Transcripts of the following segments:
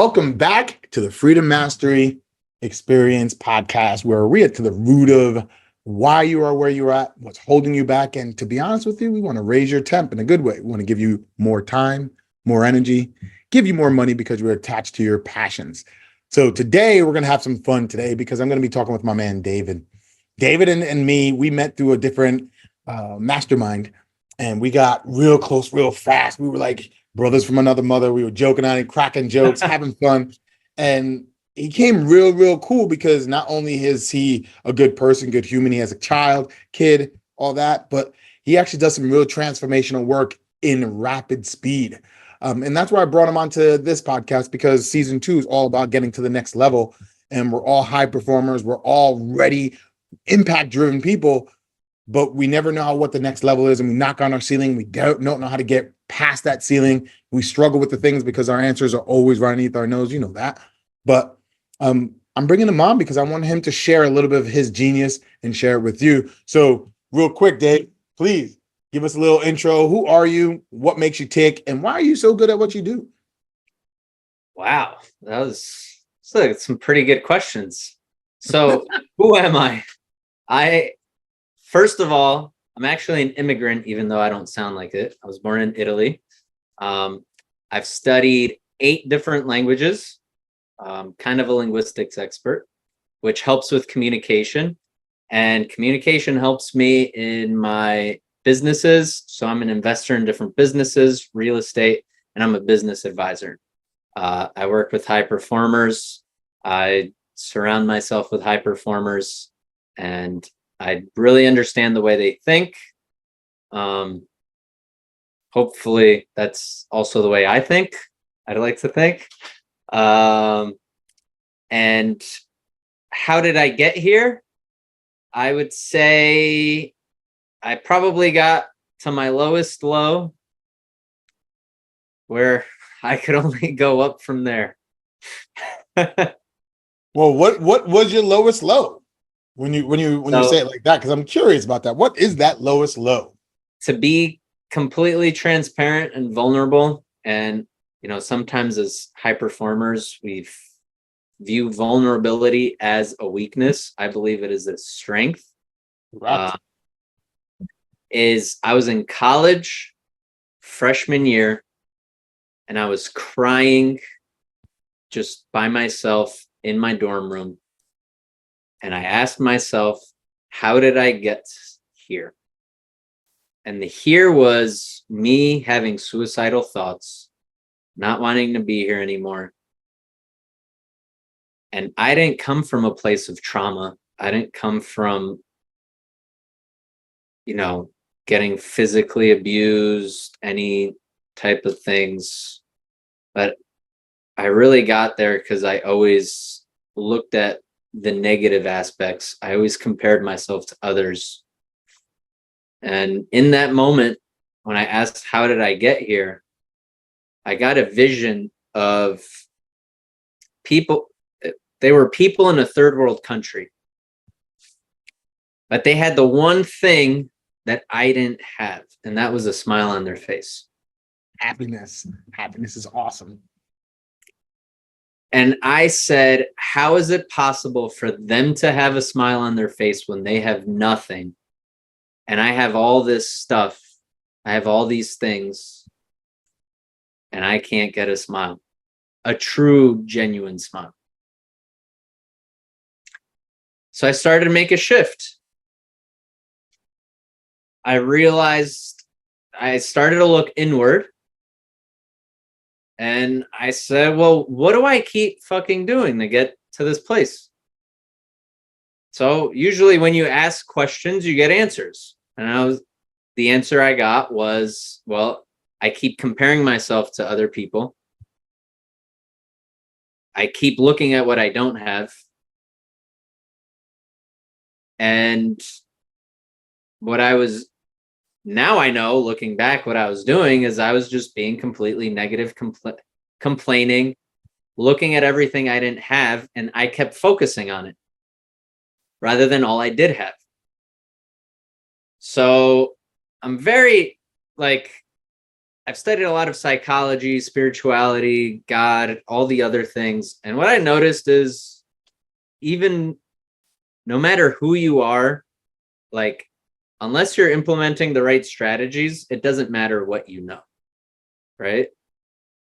Welcome back to the Freedom Mastery Experience podcast, where we get to the root of why you are where you're at, what's holding you back. And to be honest with you, we want to raise your temp in a good way. We want to give you more time, more energy, give you more money because we're attached to your passions. So today we're going to have some fun today because I'm going to be talking with my man, David. David and me, we met through a different mastermind and we got real close, real fast. We were like brothers from another mother. We were joking on it, cracking jokes, having fun. And he came real cool because not only is he a good person, good human, he has a child, kid, all that, but he actually does some real transformational work in rapid speed. And that's why I brought him onto this podcast, because season 2 is all about getting to the next level. And we're all high performers. We're all ready, impact driven people, but we never know what the next level is. And we knock on our ceiling. We don't know how to get past that ceiling. We struggle with the things because our answers are always right underneath our nose. You know that. But I'm bringing him on because I want him to share a little bit of his genius and share it with you. So real quick, Dave, please give us a little intro. Who are you? What makes you tick? And why are you so good at what you do? Wow, that was some pretty good questions. So who am I? First of all, I'm actually an immigrant, even though I don't sound like it. I was born in Italy. I've studied 8 different languages, kind of a linguistics expert, which helps with communication. And communication helps me in my businesses. So I'm an investor in different businesses, real estate, and I'm a business advisor. I work with high performers. I surround myself with high performers, and I really understand the way they think. Hopefully that's also the way I think. I'd like to think. And how did I get here? I would say I probably got to my lowest low, where I could only go up from there. Well, what was your lowest low when you say it like that? Because I'm curious about that. What is that lowest low? To be completely transparent and vulnerable, and sometimes as high performers, we view vulnerability as a weakness. I believe it is a strength. Right. I was in college freshman year, and I was crying just by myself in my dorm room. And I asked myself, how did I get here? And the here was me having suicidal thoughts, not wanting to be here anymore. And I didn't come from a place of trauma. I didn't come from, getting physically abused, any type of things. But I really got there because I always looked at the negative aspects. I always compared myself to others. And in that moment, when I asked, how did I get here? I got a vision of people. They were people in a third world country, but they had the one thing that I didn't have, and that was a smile on their face. Happiness is awesome. And I said, how is it possible for them to have a smile on their face when they have nothing? And I have all this stuff. I have all these things, and I can't get a smile, a true, genuine smile. So I started to make a shift. I realized I started to look inward, and I said, well, what do I keep fucking doing to get to this place? So usually when you ask questions, you get answers. And the answer I got was, well, I keep comparing myself to other people. I keep looking at what I don't have. And now I know, looking back, what I was doing is I was just being completely negative, complaining, looking at everything I didn't have, and I kept focusing on it rather than all I did have. So I'm very, I've studied a lot of psychology, spirituality, God, all the other things. And what I noticed is even no matter who you are, like, unless you're implementing the right strategies, it doesn't matter what you know, right?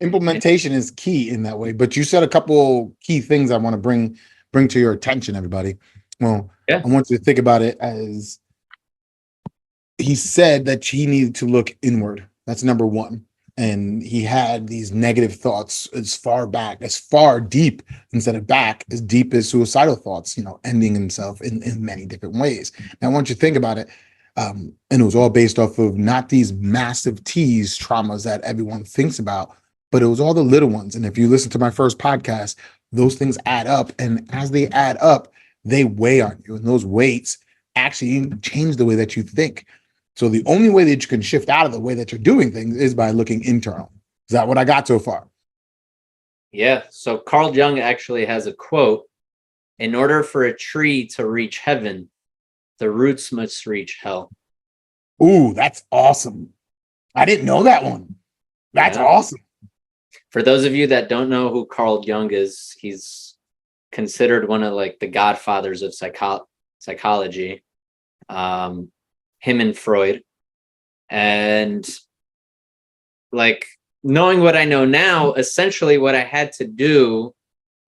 Implementation is key in that way. But you said a couple key things I want to bring to your attention, everybody. Well, Yeah. I want you to think about it as he said that he needed to look inward. That's number one. And he had these negative thoughts as far back, as far deep instead of back, as deep as suicidal thoughts, ending himself in many different ways. Now, I want you to think about it. And it was all based off of not these massive T's traumas that everyone thinks about, but it was all the little ones. And if you listen to my first podcast, those things add up. And as they add up, they weigh on you. And those weights actually change the way that you think. So the only way that you can shift out of the way that you're doing things is by looking internal. Is that what I got so far? Yeah. So Carl Jung actually has a quote: in order for a tree to reach heaven, the roots must reach hell. Ooh, that's awesome. I didn't know that one. That's awesome. For those of you that don't know who Carl Jung is, he's considered one of like the godfathers of psychology. Him and Freud. And like, knowing what I know now, essentially what I had to do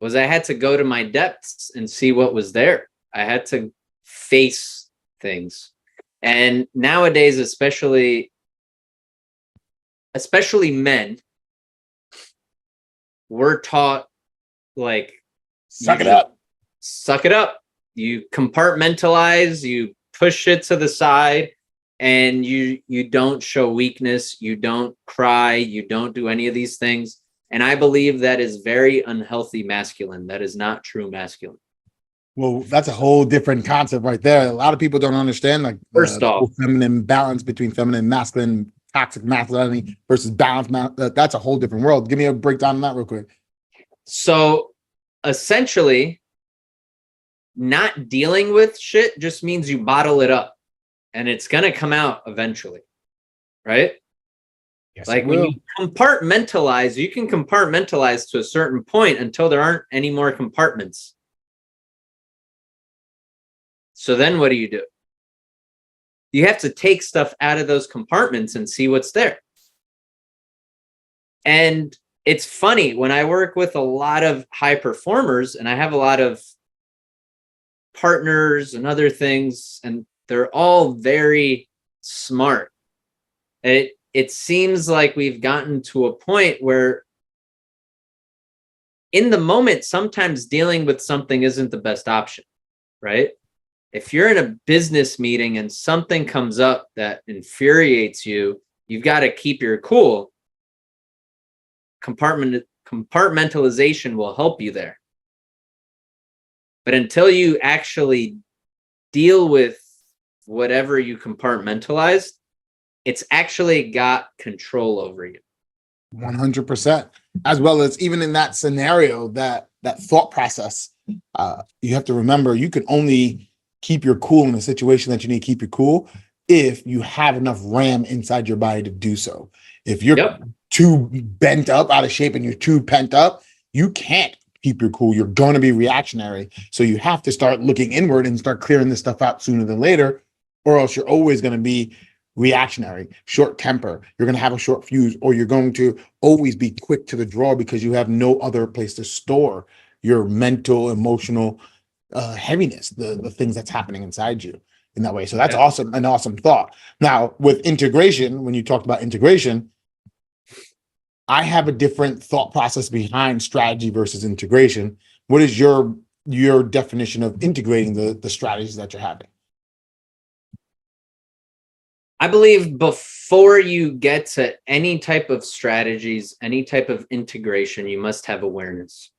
was I had to go to my depths and see what was there. I had to face things. And nowadays, especially men, we're taught like, suck it up. Suck it up. You compartmentalize, you push it to the side, and you don't show weakness, you don't cry, you don't do any of these things. And I believe that is very unhealthy masculine. That is not true masculine. Well, that's a whole different concept right there. A lot of people don't understand, like, First off, the feminine balance between feminine and masculine, toxic masculinity versus balanced. That's a whole different world. Give me a breakdown on that real quick. So essentially, not dealing with shit just means you bottle it up and it's going to come out eventually, right? Yes, like when you compartmentalize, you can compartmentalize to a certain point until there aren't any more compartments. So then what do? You have to take stuff out of those compartments and see what's there. And it's funny, when I work with a lot of high performers and I have a lot of partners and other things, and they're all very smart. It seems like we've gotten to a point where in the moment, sometimes dealing with something isn't the best option, right? If you're in a business meeting and something comes up that infuriates you, you've got to keep your cool. Compartmentalization will help you there. But until you actually deal with whatever you compartmentalized, it's actually got control over you. 100%. As well as even in that scenario, that thought process, you have to remember you can only keep your cool in a situation that you need to keep your cool if you have enough RAM inside your body to do so. If you're too bent up, out of shape, and you're too pent up, you can't keep your cool. You're going to be reactionary. So you have to start looking inward and start clearing this stuff out sooner than later, or else you're always going to be reactionary, short temper. You're going to have a short fuse, or you're going to always be quick to the draw because you have no other place to store your mental, emotional heaviness, the things that's happening inside you in that way. So that's awesome, an awesome thought. Now, with integration, when you talked about integration, I have a different thought process behind strategy versus integration. What is your definition of integrating the strategies that you're having? I believe before you get to any type of strategies, any type of integration, you must have awareness,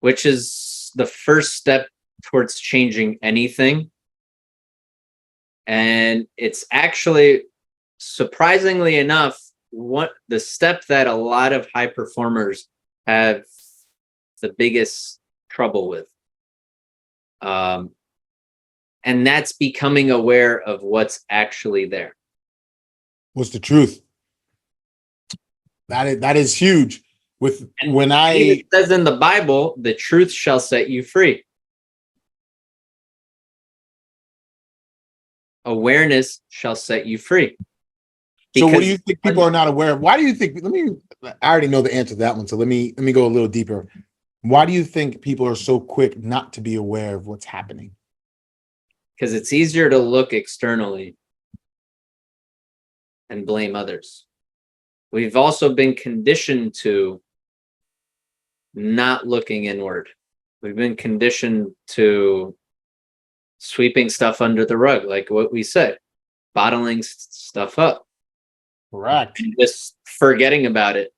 which is the first step towards changing anything. And it's actually, surprisingly enough, what the step that a lot of high performers have the biggest trouble with. And that's becoming aware of what's actually there. What's the truth? That is huge. With And when it even I says in the Bible, the truth shall set you free. Awareness shall set you free. so what do Because you think people are not aware of? Why do you think I already know the answer to that one, so let me go a little deeper. Why do you think people are so quick not to be aware of what's happening? it's easier to look externally and blame others. We've also been conditioned to not looking inward. We've been conditioned to sweeping stuff under the rug, like what we said, bottling stuff up, Correct. and just forgetting about it.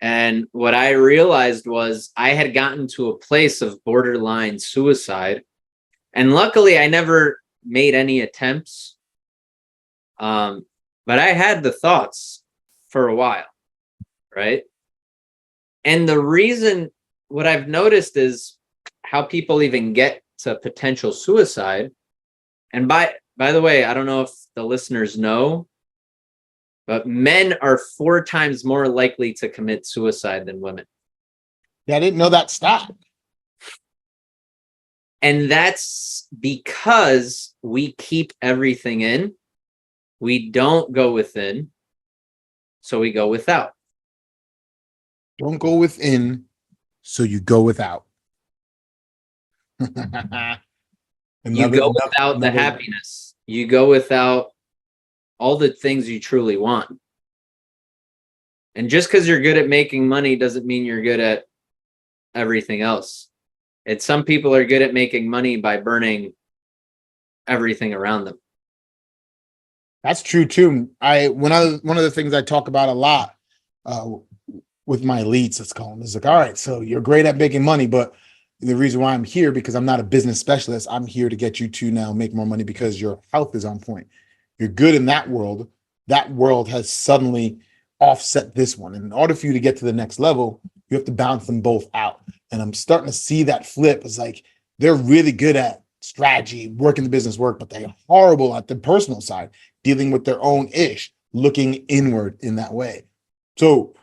And what I realized was I had gotten to a place of borderline suicide. And luckily, I never made any attempts. But I had the thoughts for a while, right? And the reason, what I've noticed is how people even get to potential suicide. And by the way, I don't know if the listeners know, but men are 4 times more likely to commit suicide than women. Yeah, I didn't know that stat. And that's because we keep everything in. We don't go within, so we go without. Don't go within, so you go without. You go without the happiness. You go without all the things you truly want. And just because you're good at making money doesn't mean you're good at everything else. It's some people are good at making money by burning everything around them. That's true too. One of the things I talk about a lot uh, with my elites, let's call them, is like, all right, so you're great at making money, but the reason why I'm here, because I'm not a business specialist, I'm here to get you to now make more money because your health is on point. You're good in that world. That world has suddenly offset this one. And in order for you to get to the next level, you have to balance them both out. And I'm starting to see that flip. It's like they're really good at strategy, working the business work, but they're horrible at the personal side, dealing with their own ish, looking inward in that way. So,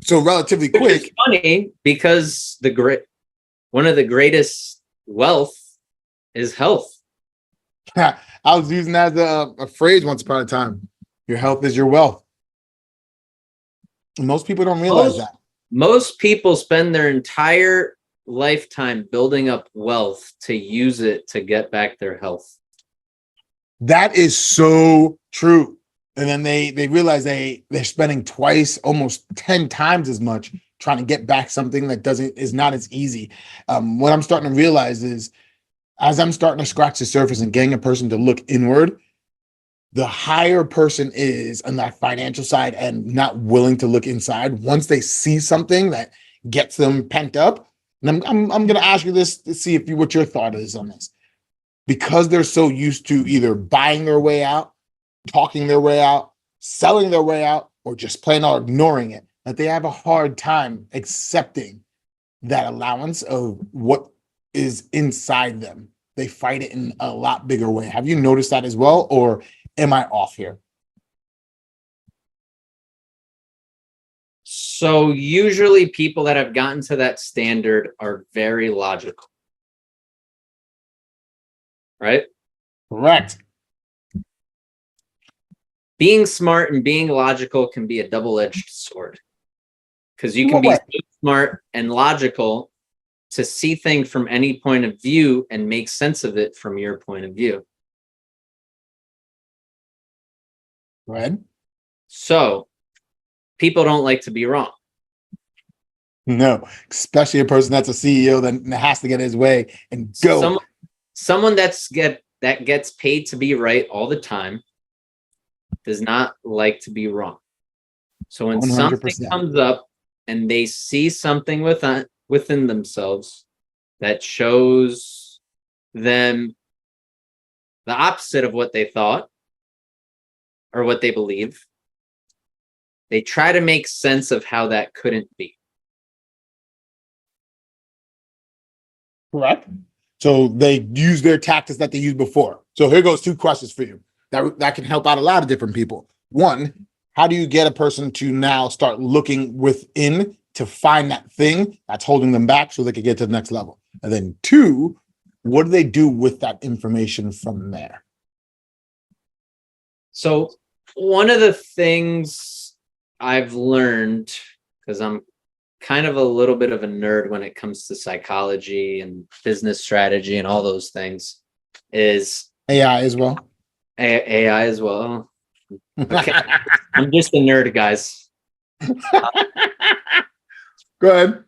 so relatively Which is quick. funny because one of the greatest wealth is health. I was using that as a phrase once upon a time. Your health is your wealth. And most people don't realize that. Most people spend their entire lifetime building up wealth to use it to get back their health. That is so true. And then they realize they're spending twice, almost 10 times as much trying to get back something that is not as easy. What I'm starting to realize is as I'm starting to scratch the surface and getting a person to look inward, the higher person is on that financial side and not willing to look inside, once they see something that gets them pent up. And I'm going to ask you this to see what your thought is on this. Because they're so used to either buying their way out, talking their way out, selling their way out, or just plain out ignoring it, that they have a hard time accepting that allowance of what is inside them. They fight it in a lot bigger way. Have you noticed that as well, or am I off here? So usually people that have gotten to that standard are very logical. Right? Correct. Being smart and being logical can be a double-edged sword. Because you can be so smart and logical to see things from any point of view and make sense of it from your point of view. Go ahead. So people don't like to be wrong. No, especially a person that's a CEO that has to get his way and go. Someone that gets paid to be right all the time does not like to be wrong. So when 100%. Something comes up and they see something within themselves that shows them the opposite of what they thought or what they believe, they try to make sense of how that couldn't be. Correct. So they use their tactics that they used before. So here goes 2 questions for you. that can help out a lot of different people. One, how do you get a person to now start looking within to find that thing that's holding them back so they can get to the next level? And then two, what do they do with that information from there? So one of the things I've learned, because I'm kind of a little bit of a nerd when it comes to psychology and business strategy and all those things, is AI as well. AI as well. Okay. I'm just a nerd, guys. Go ahead.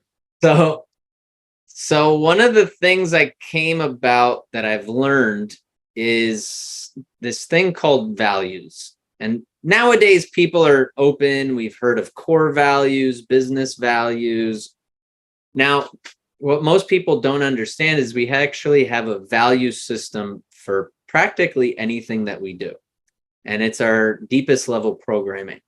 So one of the things I came about that I've learned is this thing called values. And nowadays people are open. We've heard of core values, business values. Now, what most people don't understand is we actually have a value system for practically anything that we do. And it's our deepest level programming.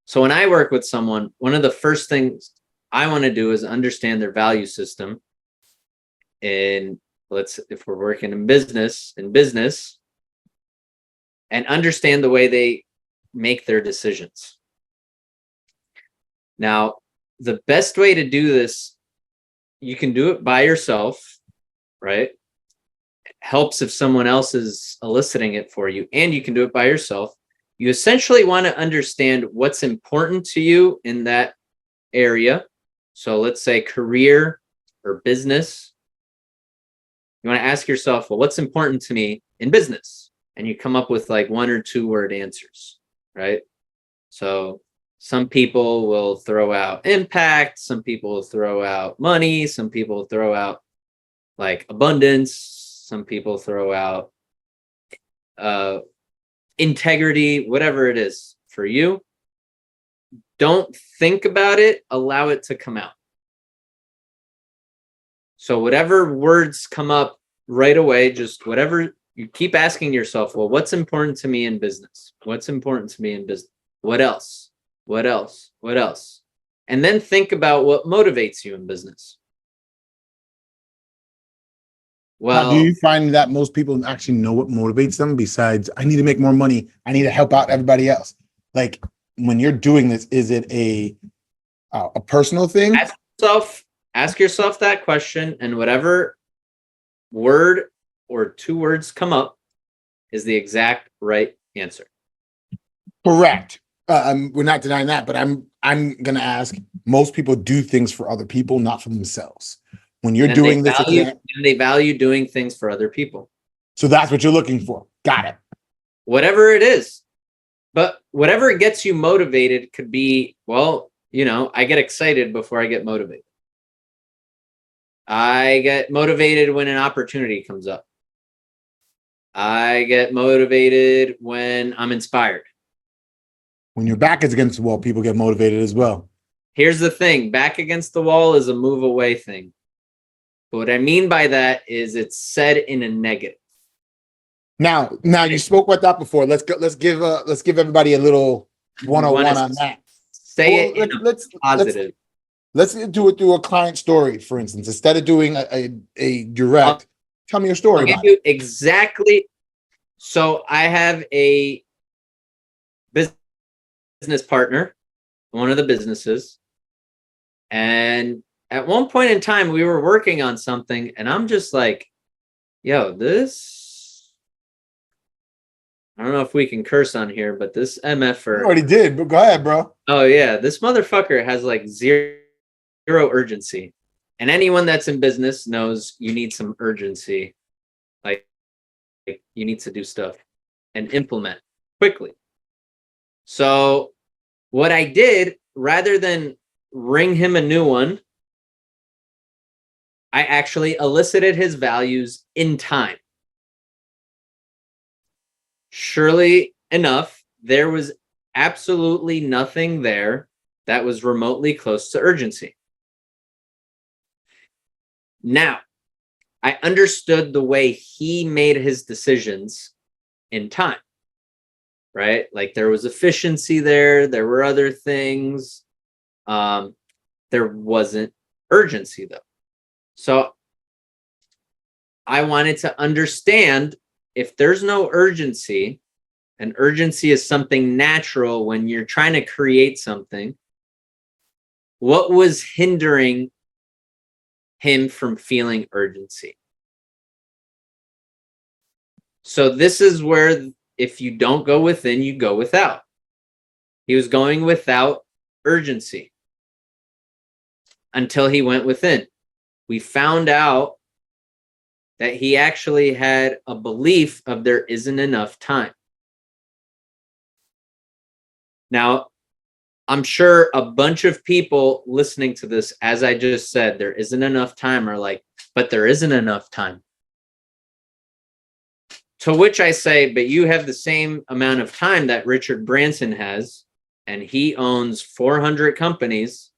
So when I work with someone, one of the first things I want to do is understand their value system. And if we're working in business, and understand the way they make their decisions. Now, the best way to do this, you can do it by yourself, right? It helps if someone else is eliciting it for you, and you can do it by yourself. You essentially want to understand what's important to you in that area. So let's say career or business. You want to ask yourself, well, what's important to me in business? And you come up with like 1 or 2 word answers, right? So some people will throw out impact. Some people will throw out money. Some people will throw out like abundance. Some people throw out integrity, whatever it is for you. Don't think about it. Allow it to come out. So whatever words come up right away, just whatever, you keep asking yourself, well, what's important to me in business? What's important to me in business? What else? What else? What else? And then think about what motivates you in business. Well, now, do you find that most people actually know what motivates them besides, I need to make more money, I need to help out everybody else? Like when you're doing this, is it a personal thing? Ask yourself that question, and whatever word or 2 words come up is the exact right answer. Correct. We're not denying that, but I'm gonna ask. Most people do things for other people, not for themselves. When you're doing this, they value doing things for other people. So that's what you're looking for. Got it. Whatever it is, but whatever gets you motivated could be, well, I get excited before I get motivated. I get motivated when an opportunity comes up. I get motivated when I'm inspired. When your back is against the wall, people get motivated as well. Here's the thing. Back against the wall is a move away thing. But what I mean by that is it's said in a negative. Now you spoke about that before. Let's give everybody a little 101 on that. Say it positive. Let's do it through a client story, for instance. Instead of doing a direct, tell me your story. I'll give you exactly. So I have a business partner, one of the businesses, and at one point in time we were working on something, and I'm just like, yo, this, I don't know if we can curse on here, but this MFer. You already did, but go ahead, bro. Oh yeah, this motherfucker has like zero urgency. And anyone that's in business knows you need some urgency. Like you need to do stuff and implement quickly. So what I did, rather than ring him a new one, I actually elicited his values in time. Surely enough, there was absolutely nothing there that was remotely close to urgency. Now, I understood the way he made his decisions in time, right? Like there was efficiency there. There were other things. There wasn't urgency though. So I wanted to understand if there's no urgency, and urgency is something natural when you're trying to create something, what was hindering him from feeling urgency? So this is where if you don't go within, you go without. He was going without urgency until he went within. We found out that he actually had a belief of there isn't enough time. Now, I'm sure a bunch of people listening to this, as I just said, there isn't enough time, are like, but there isn't enough time. To which I say, but you have the same amount of time that Richard Branson has, and he owns 400 companies,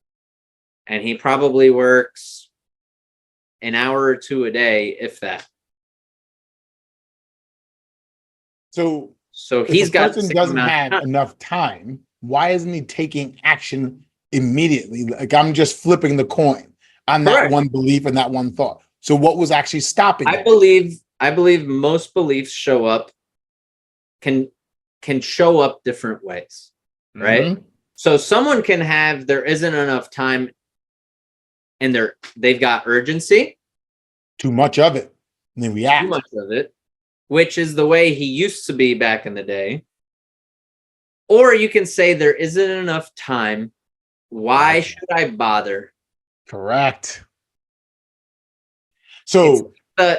and he probably works an hour or two a day, if that. So he's if a got person doesn't have enough time, why isn't he taking action immediately? Like, I'm just flipping the coin on that one belief and that one thought. So what was actually stopping I him? believe most beliefs can show up different ways, right? Mm-hmm. So someone can have, there isn't enough time, and they've got urgency, Too much of it, and they react. too much of it, which is the way he used to be back in the day. Or you can say there isn't enough time. Why should I bother? Correct. So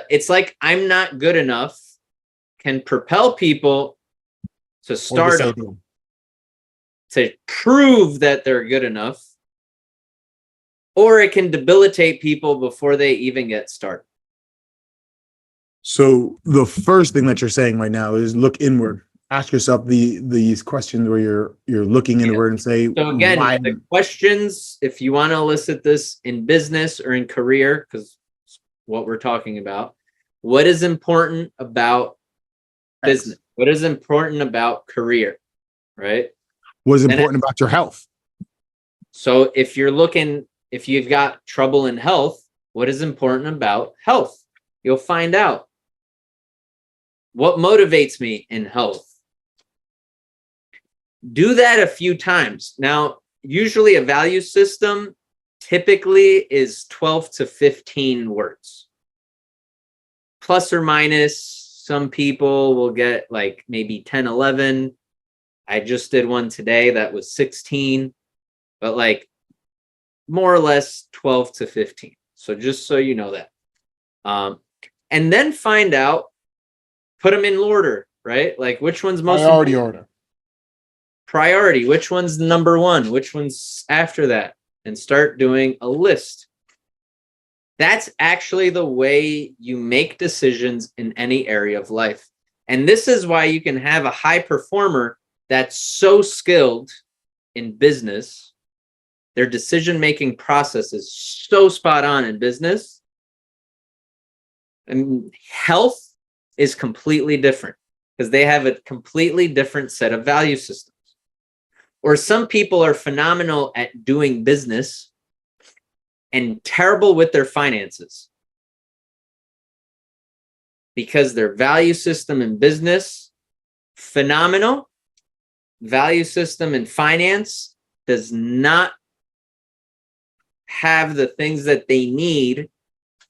it's like I'm not good enough can propel people to start up, to prove that they're good enough, or it can debilitate people before they even get started. So the first thing that you're saying right now is look inward. Ask yourself these questions where you're looking inward and say, so again, why? The questions, if you want to elicit this in business or in career, because what we're talking about, what is important about business? What is important about career, right? What is important about your health? So if you've got trouble in health, what is important about health? You'll find out. What motivates me in health? Do that a few times. Now, usually a value system typically is 12 to 15 words. Plus or minus, some people will get like maybe 10, 11. I just did one today that was 16, but like more or less 12 to 15. So just so you know that. And then find out, put them in order, right? Like which one's most priority order. Priority, which one's number one, which one's after that, and start doing a list. That's actually the way you make decisions in any area of life. And this is why you can have a high performer that's so skilled in business. Their decision-making process is so spot on in business. And health is completely different because they have a completely different set of value systems. Or some people are phenomenal at doing business and terrible with their finances because their value system in business, phenomenal. Value system in finance does not have the things that they need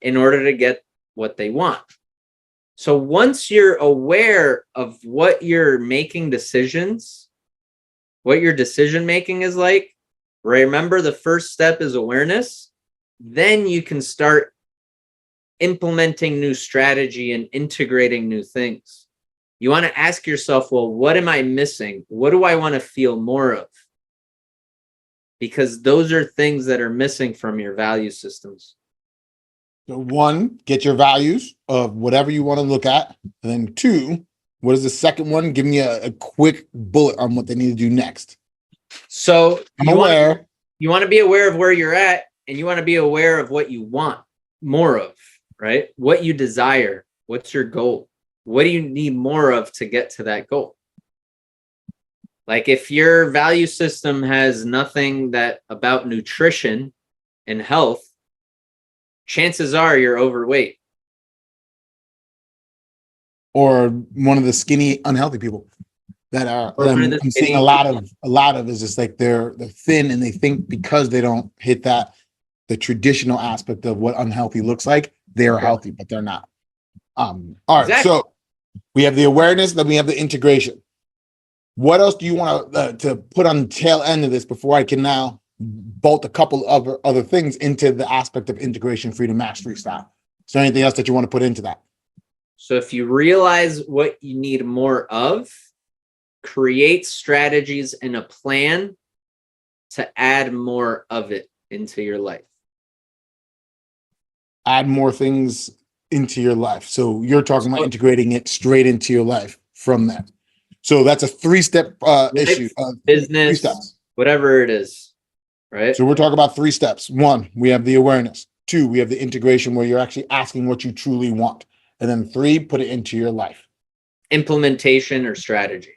in order to get what they want. So once you're aware of what you're making decisions, what your decision making is like, remember the first step is awareness. Then you can start implementing new strategy and integrating new things. You want to ask yourself, well, what am I missing? What do I want to feel more of? Because those are things that are missing from your value systems. So one, get your values of whatever you want to look at. And then two, what is the second one? Give me a quick bullet on what they need to do next. So I'm aware. You want to be aware of where you're at, and you want to be aware of what you want more of, right? What you desire. What's your goal? What do you need more of to get to that goal? Like if your value system has nothing that about nutrition and health, chances are you're overweight. or one of the skinny, unhealthy people that are Or one of I'm the seeing skinny people. a lot of is just like they're thin and they think because they don't hit that the traditional aspect of what unhealthy looks like, they're Okay. healthy, but they're not. All right, Exactly. so we have the awareness, then we have the integration. What else do you want to put on the tail end of this before I can now bolt a couple of other things into the aspect of integration, freedom, mastery style? Is there anything else that you want to put into that? So if you realize what you need more of, create strategies and a plan to add more of it into your life. Add more things into your life. So you're talking about So integrating it straight into your life from that. So that's a three-step issue. life, Three business, steps. whatever it is, right? So we're talking about three steps. One, we have the awareness. Two, we have the integration where you're actually asking what you truly want. And then three, put it into your life. Implementation or strategy.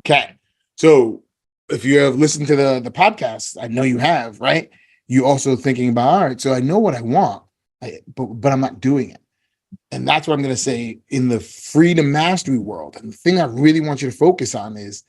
Okay. So if you have listened to the podcast, I know you have, right? You also thinking about, all right, so I know what I want, but I'm not doing it. And that's what I'm going to say in the freedom mastery world. And the thing I really want you to focus on is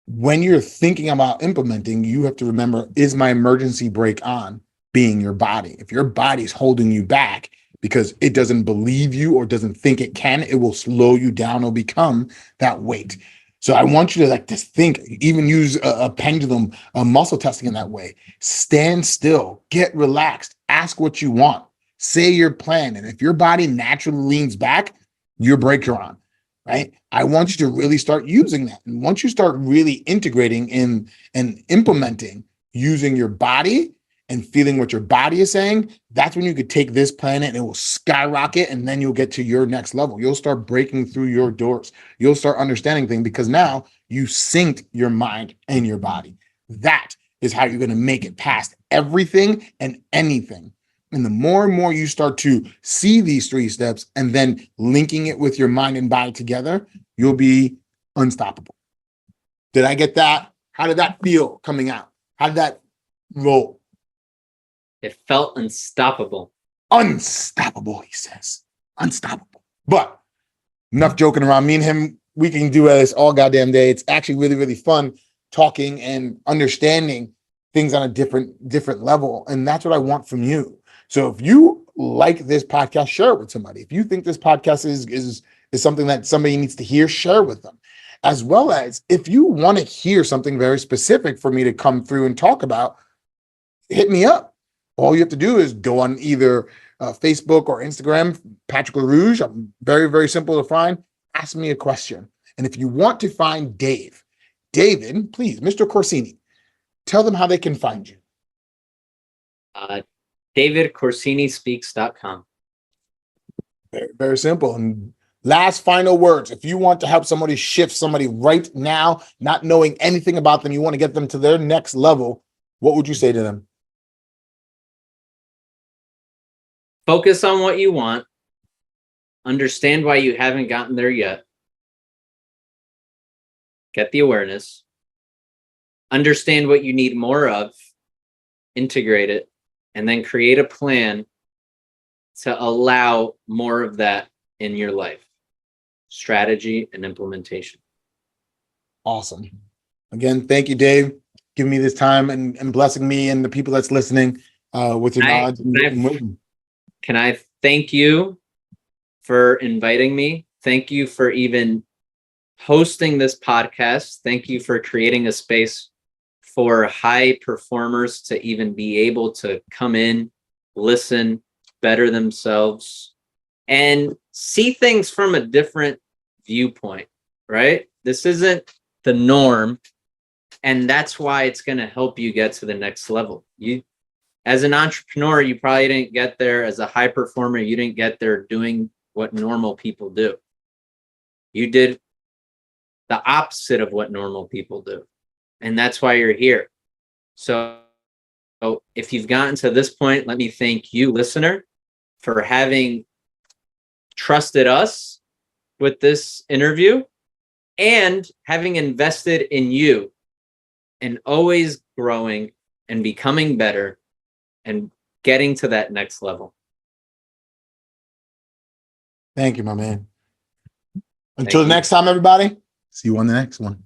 when you're thinking about implementing, you have to remember, is my emergency brake on being your body? If your body's holding you back because it doesn't believe you or doesn't think it can, it will slow you down or become that weight. So I want you to like just think, even use a pendulum, muscle testing in that way. Stand still, get relaxed, ask what you want, say your plan. And if your body naturally leans back, your brakes are on. Right. I want you to really start using that. And once you start really integrating in and implementing using your body and feeling what your body is saying, that's when you could take this planet and it will skyrocket. And then you'll get to your next level. You'll start breaking through your doors. You'll start understanding things because now you synced your mind and your body. That is how you're going to make it past everything and anything. And the more and more you start to see these three steps and then linking it with your mind and body together, you'll be unstoppable. Did I get that? How did that feel coming out? How did that roll? It felt unstoppable. Unstoppable, he says. Unstoppable. But enough joking around. Me and him, we can do this all goddamn day. It's actually really, really fun talking and understanding things on a different level. And that's what I want from you. So if you like this podcast, share it with somebody. If you think this podcast is something that somebody needs to hear, share with them. As well as if you want to hear something very specific for me to come through and talk about, hit me up. All you have to do is go on either Facebook or Instagram, Patrick LaRouge. I'm very, very simple to find. Ask me a question. And if you want to find David, please, Mr. Corsini, tell them how they can find you. DavidCorsiniSpeaks.com. Very, very simple. And last final words. If you want to help somebody shift somebody right now, not knowing anything about them, you want to get them to their next level, what would you say to them? Focus on what you want. Understand why you haven't gotten there yet. Get the awareness. Understand what you need more of. Integrate it. And then create a plan to allow more of that in your life. Strategy and implementation. Awesome. Again, thank you, Dave, giving me this time and blessing me and the people that's listening with your knowledge and wisdom. Can I thank you for inviting me? Thank you for even hosting this podcast. Thank you for creating a space for high performers to even be able to come in, listen, better themselves, and see things from a different viewpoint, right? This isn't the norm. And that's why it's going to help you get to the next level. You, as an entrepreneur, you probably didn't get there. As a high performer, you didn't get there doing what normal people do. You did the opposite of what normal people do. And that's why you're here. So if you've gotten to this point, let me thank you, listener, for having trusted us with this interview and having invested in you and always growing and becoming better and getting to that next level. Thank you, my man. Until the next time, everybody. See you on the next one.